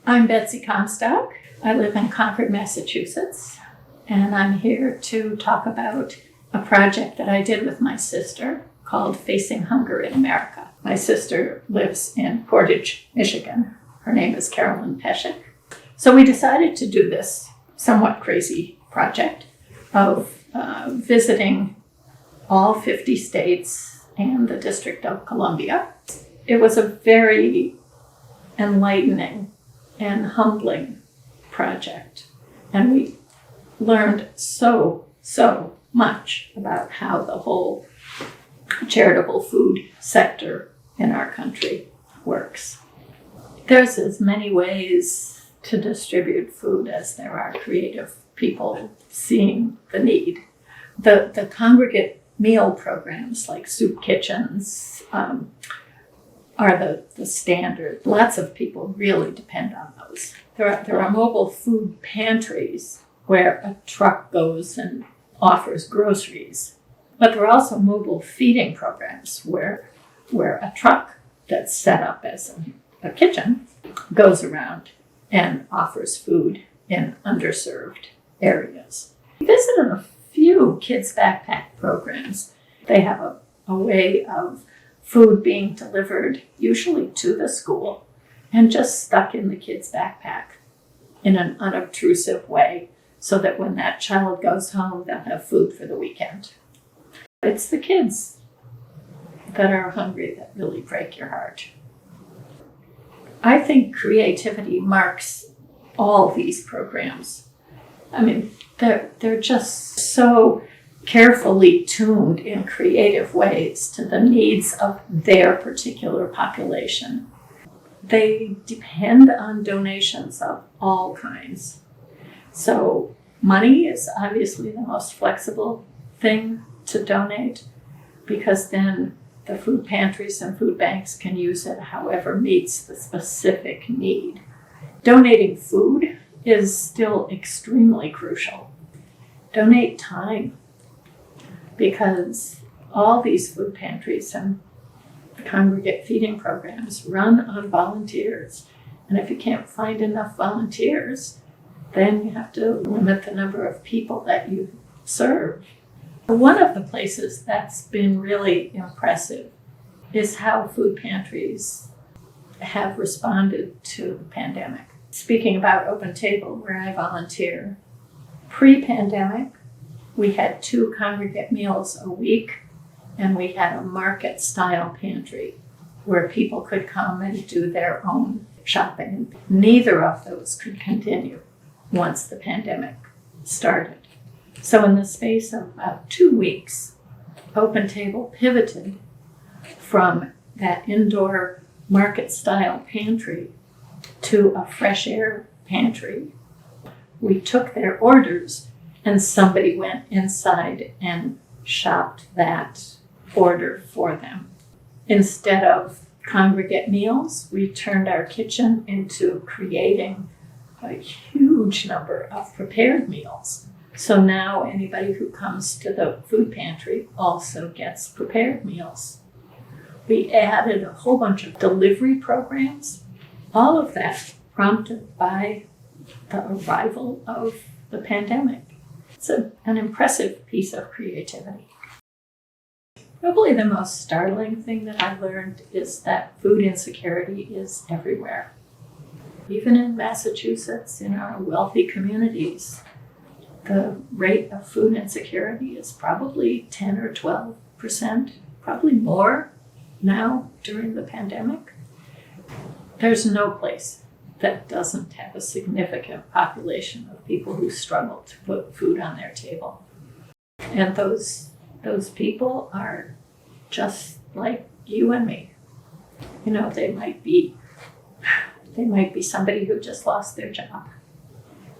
I'm Betsy Comstock. I live in Concord, Massachusetts, and I'm here to talk about a project that I did with my sister called Facing Hunger in America. My sister lives in Portage, Michigan. Her name is Carolyn Peshek. So we decided to do this somewhat crazy project of visiting all 50 states and the District of Columbia. It was a very enlightening and humbling project. And we learned so much about how the whole charitable food sector in our country works. There's as many ways to distribute food as there are creative people seeing the need. The congregate meal programs like soup kitchens are the standard. Lots of people really depend on those. There are mobile food pantries where a truck goes and offers groceries. But there are also mobile feeding programs where a truck that's set up as a kitchen goes around and offers food in underserved areas. We visited a few kids' backpack programs. They have a way of food being delivered, usually to the school, and just stuck in the kid's backpack in an unobtrusive way so that when that child goes home, they'll have food for the weekend. It's the kids that are hungry that really break your heart. I think creativity marks all these programs. I mean, they're just so carefully tuned in creative ways to the needs of their particular population. They depend on donations of all kinds. So money is obviously the most flexible thing to donate, because then the food pantries and food banks can use it however meets the specific need. Donating food is still extremely crucial. Donate time, because all these food pantries and congregate feeding programs run on volunteers. And if you can't find enough volunteers, then you have to limit the number of people that you serve. One of the places that's been really impressive is how food pantries have responded to the pandemic. Speaking about Open Table, where I volunteer, pre-pandemic, we had 2 congregate meals a week, and we had a market-style pantry where people could come and do their own shopping. Neither of those could continue once the pandemic started. So in the space of about 2 weeks, Open Table pivoted from that indoor market-style pantry to a fresh air pantry. We took their orders and somebody went inside and shopped that order for them. Instead of congregate meals, we turned our kitchen into creating a huge number of prepared meals. So now anybody who comes to the food pantry also gets prepared meals. We added a whole bunch of delivery programs, all of that prompted by the arrival of the pandemic. It's an impressive piece of creativity. Probably the most startling thing that I learned is that food insecurity is everywhere. Even in Massachusetts, in our wealthy communities, the rate of food insecurity is probably 10 or 12%, probably more now during the pandemic. There's no place that doesn't have a significant population of people who struggle to put food on their table. And those people are just like you and me. You know, they might be somebody who just lost their job.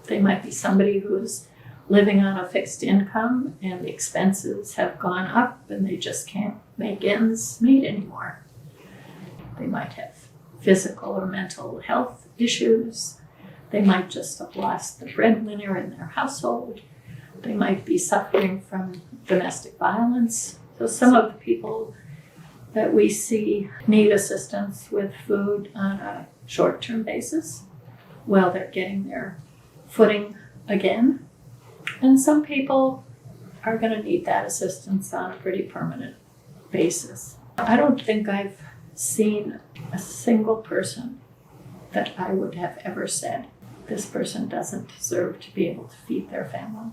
They might be somebody who's living on a fixed income and the expenses have gone up and they just can't make ends meet anymore. They might have physical or mental health issues. They might just have lost the breadwinner in their household. They might be suffering from domestic violence. So some of the people that we see need assistance with food on a short-term basis. while they're getting their footing again. And some people are going to need that assistance on a pretty permanent basis. I don't think I've seen a single person that I would have ever said, this person doesn't deserve to be able to feed their family.